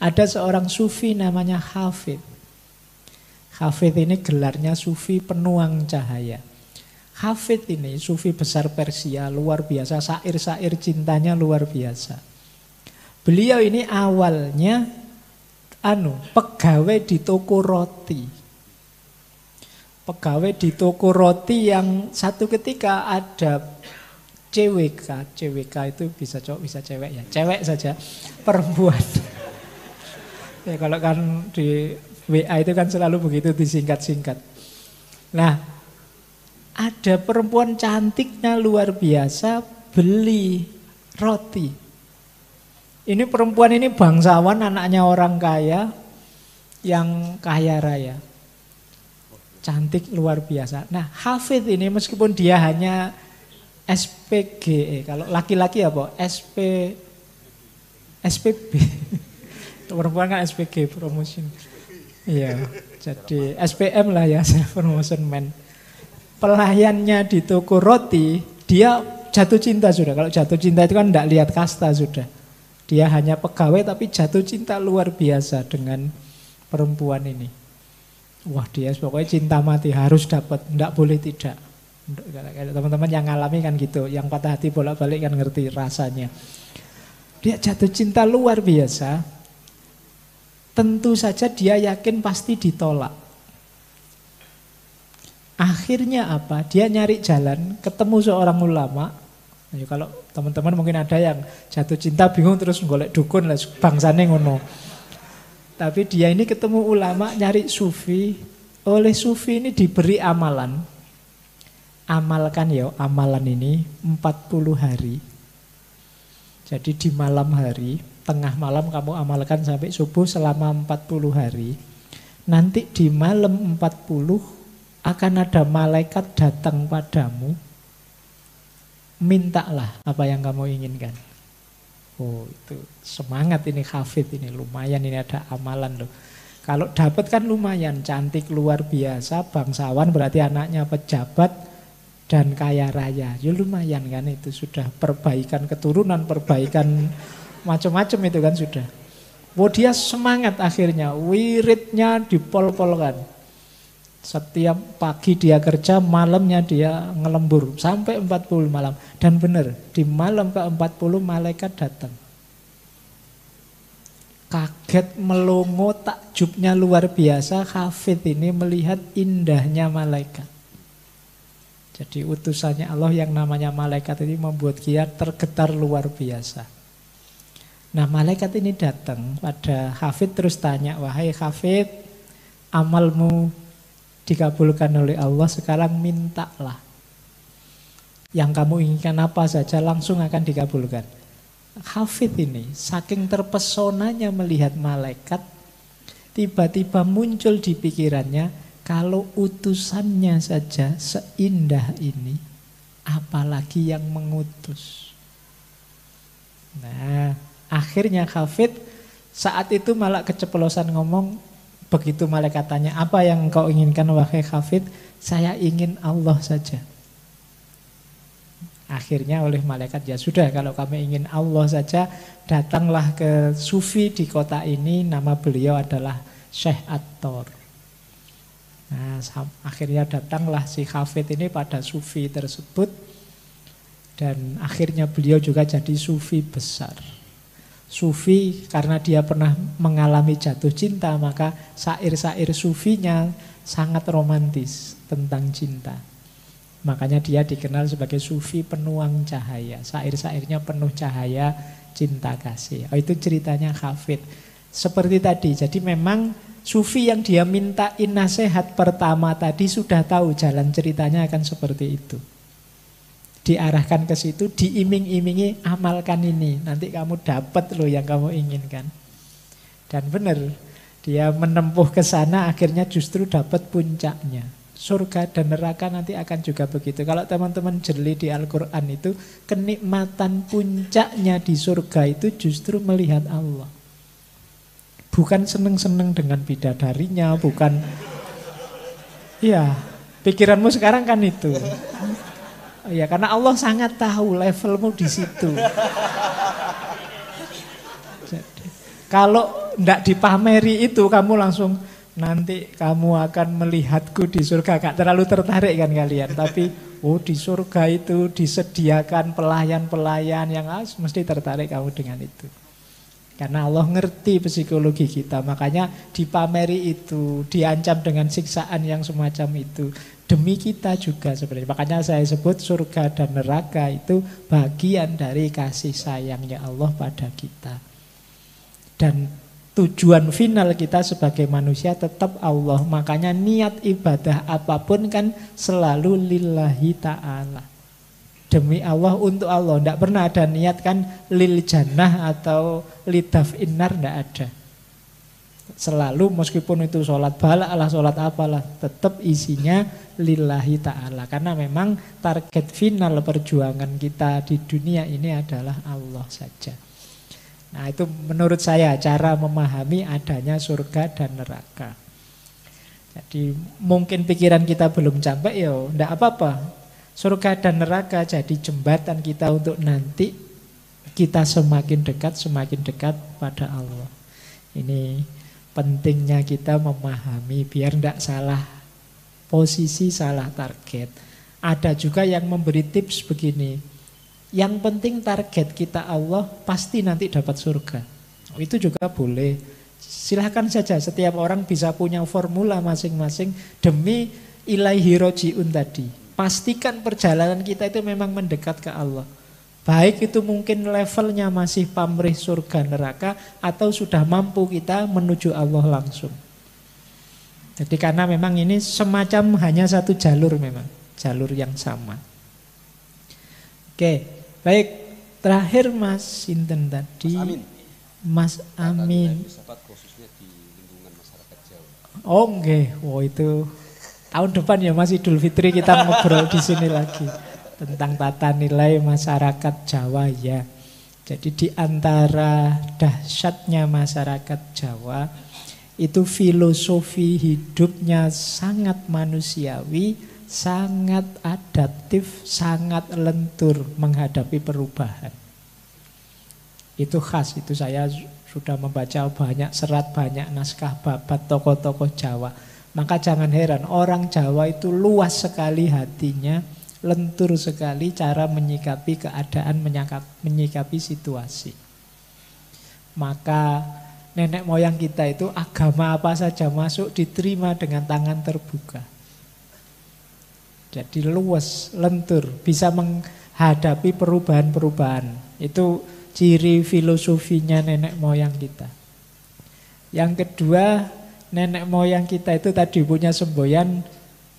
Ada seorang sufi namanya Hafid. Hafid ini gelarnya sufi penuang cahaya. Hafid ini sufi besar Persia, luar biasa, syair-syair cintanya luar biasa. Beliau ini awalnya pegawai di toko roti. Pegawai di toko roti yang satu ketika ada CWK itu bisa cowok bisa cewek ya, cewek saja, perempuan. Ya kalau kan di WA itu kan selalu begitu disingkat-singkat. Nah, ada perempuan cantiknya luar biasa beli roti. Ini perempuan ini bangsawan, anaknya orang kaya yang kaya raya. Cantik luar biasa. Nah, Hafid ini meskipun dia hanya SPGE, kalau laki-laki apa? SPB. Perempuan kan SPG, promotion. Iya, jadi SPM lah ya, promotion man. Pelayannya di toko roti, dia jatuh cinta sudah. Kalau jatuh cinta itu kan tidak lihat kasta sudah. Dia hanya pegawai tapi jatuh cinta luar biasa dengan perempuan ini. Wah, dia pokoknya cinta mati, harus dapat, tidak boleh tidak. Teman-teman yang ngalami kan gitu, yang patah hati bolak-balik kan ngerti rasanya. Dia jatuh cinta luar biasa. Tentu saja dia yakin pasti ditolak. Akhirnya apa? Dia nyari jalan, ketemu seorang ulama. Nah, kalau teman-teman mungkin ada yang jatuh cinta bingung terus golek dukun lah, bangsane ngono. Tapi dia ini ketemu ulama, nyari sufi. Oleh sufi ini diberi amalan. Amalkan ya, amalan ini 40 hari. Jadi di malam hari, tengah malam kamu amalkan sampai subuh selama 40 hari. Nanti di malam 40 akan ada malaikat datang padamu. Mintalah apa yang kamu inginkan. Oh, itu semangat ini Hafid ini, lumayan ini ada amalan loh. Kalau dapat kan lumayan, cantik luar biasa, bangsawan berarti anaknya pejabat dan kaya raya. Ya lumayan kan, itu sudah perbaikan keturunan, perbaikan macam-macam itu kan sudah. Oh, dia semangat akhirnya, wiridnya dipol-polkan. Setiap pagi dia kerja, malamnya dia ngelembur sampai 40 malam. Dan benar, di malam ke-40 malaikat datang. Kaget, melongo, takjubnya luar biasa. Hafid ini melihat indahnya malaikat. Jadi utusannya Allah yang namanya malaikat ini membuat dia tergetar luar biasa. Nah, malaikat ini datang pada Hafid terus tanya, wahai Hafid, amalmu dikabulkan oleh Allah, sekarang mintalah. Yang kamu inginkan apa saja langsung akan dikabulkan. Hafid ini saking terpesonanya melihat malaikat, tiba-tiba muncul di pikirannya, kalau utusannya saja seindah ini, apalagi yang mengutus. Nah, akhirnya Hafid saat itu malah keceplosan ngomong. Begitu malaikat tanya, apa yang engkau inginkan wahai Hafid? Saya ingin Allah saja. Akhirnya oleh malaikat, ya sudah kalau kamu ingin Allah saja, datanglah ke sufi di kota ini, nama beliau adalah Syekh At-Tor. Nah, akhirnya datanglah si Hafid ini pada sufi tersebut, dan akhirnya beliau juga jadi sufi besar. Sufi karena dia pernah mengalami jatuh cinta, maka syair-syair sufinya sangat romantis tentang cinta. Makanya dia dikenal sebagai sufi penuang cahaya. Syair-syairnya penuh cahaya cinta kasih. Oh, itu ceritanya Hafid. Seperti tadi, jadi memang sufi yang dia mintain nasihat pertama tadi sudah tahu jalan ceritanya akan seperti itu. Diarahkan ke situ, diiming-imingi, amalkan ini, nanti kamu dapat loh yang kamu inginkan. Dan benar, dia menempuh ke sana, akhirnya justru dapat puncaknya. Surga dan neraka nanti akan juga begitu. Kalau teman-teman jeli di Al-Quran itu, kenikmatan puncaknya di surga itu justru melihat Allah. Bukan seneng-seneng dengan bidadarinya, bukan. Iya, pikiranmu sekarang kan itu. Ya, karena Allah sangat tahu levelmu di situ. Jadi, kalau ndak dipameri itu kamu langsung nanti kamu akan melihatku di surga. Gak terlalu tertarik kan kalian. Tapi di surga itu disediakan pelayan-pelayan yang mesti tertarik kamu dengan itu. Karena Allah ngerti psikologi kita. Makanya dipameri itu, diancam dengan siksaan yang semacam itu. Demi kita juga sebenarnya. Makanya saya sebut surga dan neraka itu bagian dari kasih sayangnya Allah pada kita. Dan tujuan final kita sebagai manusia tetap Allah. Makanya niat ibadah apapun kan selalu lillahi ta'ala. Demi Allah, untuk Allah. Tidak pernah ada niat kan lil jannah atau lidaf innar, tidak ada. Selalu meskipun itu sholat balak lah, sholat apalah, tetap isinya lillahi ta'ala. Karena memang target final perjuangan kita di dunia ini adalah Allah saja. Nah itu menurut saya cara memahami adanya surga dan neraka. Jadi mungkin pikiran kita belum sampai, ya tidak apa-apa. Surga dan neraka jadi jembatan kita untuk nanti kita semakin dekat pada Allah. Ini pentingnya kita memahami biar tidak salah posisi, salah target. Ada juga yang memberi tips begini. Yang penting target kita Allah, pasti nanti dapat surga. Itu juga boleh. Silahkan saja, setiap orang bisa punya formula masing-masing demi ilaihi roji'un tadi. Pastikan perjalanan kita itu memang mendekat ke Allah. Baik itu mungkin levelnya masih pamrih surga neraka atau sudah mampu kita menuju Allah langsung. Jadi karena memang ini semacam hanya satu jalur memang. Jalur yang sama. Oke, baik. Terakhir Mas Sinten tadi. Mas Amin. Khususnya di lingkungan masyarakat Jawa. Oh nggih, itu tahun depan ya Mas Idul Fitri kita ngobrol di sini lagi tentang tata nilai masyarakat Jawa ya. Jadi di antara dahsyatnya masyarakat Jawa itu filosofi hidupnya sangat manusiawi, sangat adaptif, sangat lentur menghadapi perubahan. Itu khas, itu saya sudah membaca banyak serat, banyak naskah babat tokoh-tokoh Jawa. Maka jangan heran, orang Jawa itu luas sekali hatinya, lentur sekali cara menyikapi keadaan, menyikapi situasi. Maka nenek moyang kita itu agama apa saja masuk diterima dengan tangan terbuka. Jadi luas, lentur, bisa menghadapi perubahan-perubahan. Itu ciri filosofinya nenek moyang kita. Yang kedua, nenek moyang kita itu tadi punya semboyan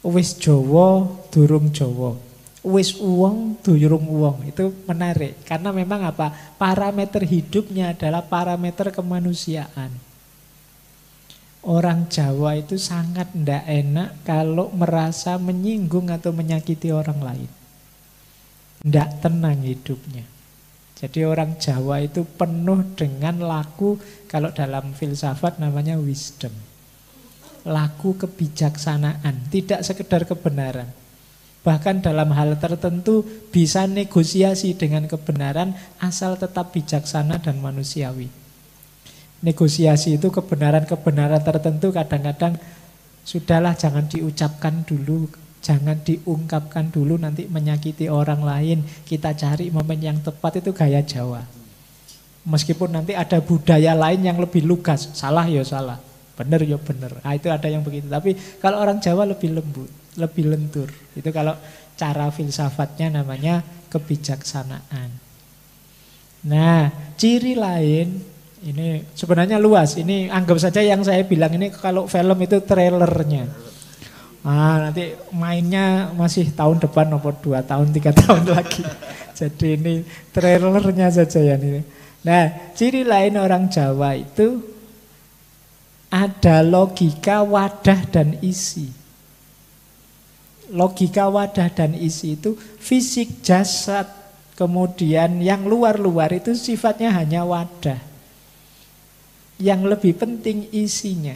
wis Jawa durung Jawa, wis uwong durung uwong. Itu menarik karena memang apa? Parameter hidupnya adalah parameter kemanusiaan. Orang Jawa itu sangat ndak enak kalau merasa menyinggung atau menyakiti orang lain. Ndak tenang hidupnya. Jadi orang Jawa itu penuh dengan laku, kalau dalam filsafat namanya wisdom. Laku kebijaksanaan, tidak sekedar kebenaran. Bahkan dalam hal tertentu bisa negosiasi dengan kebenaran asal tetap bijaksana dan manusiawi. Negosiasi itu kebenaran-kebenaran tertentu kadang-kadang sudahlah jangan diucapkan dulu, jangan diungkapkan dulu nanti menyakiti orang lain. Kita cari momen yang tepat, itu gaya Jawa. Meskipun nanti ada budaya lain yang lebih lugas, salah ya salah, benar ya benar. Nah, itu ada yang begitu. Tapi kalau orang Jawa lebih lembut, lebih lentur. Itu kalau cara filsafatnya namanya kebijaksanaan. Nah, ciri lain ini sebenarnya luas. Ini anggap saja yang saya bilang ini kalau film itu trailernya. Nanti mainnya masih tahun depan, nomor 2 tahun, 3 tahun lagi. Jadi ini trailernya saja ya ini. Nah, ciri lain orang Jawa itu ada logika wadah dan isi. Logika wadah dan isi itu fisik jasad, kemudian yang luar-luar itu sifatnya hanya wadah. Yang lebih penting isinya.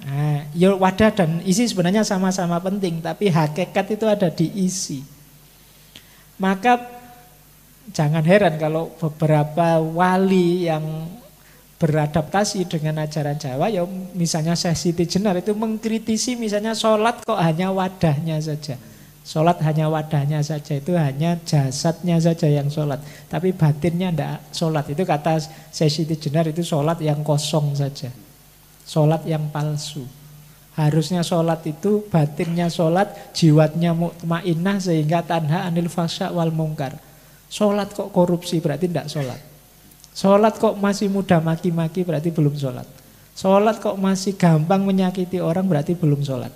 Nah, ya wadah dan isi sebenarnya sama-sama penting, tapi hakikat itu ada di isi. Maka jangan heran kalau beberapa wali yang beradaptasi dengan ajaran Jawa, ya misalnya Syekh Siti Jenar itu mengkritisi misalnya sholat kok hanya wadahnya saja. Sholat hanya wadahnya saja, itu hanya jasadnya saja yang sholat. Tapi batinnya tidak sholat. Itu kata Syekh Siti Jenar, itu sholat yang kosong saja. Sholat yang palsu. Harusnya sholat itu batinnya sholat, jiwatnya mutmainnah sehingga tanha anil fahsya wal mungkar. Sholat kok korupsi berarti tidak sholat. Sholat kok masih mudah maki-maki berarti belum sholat. Sholat kok masih gampang menyakiti orang berarti belum sholat.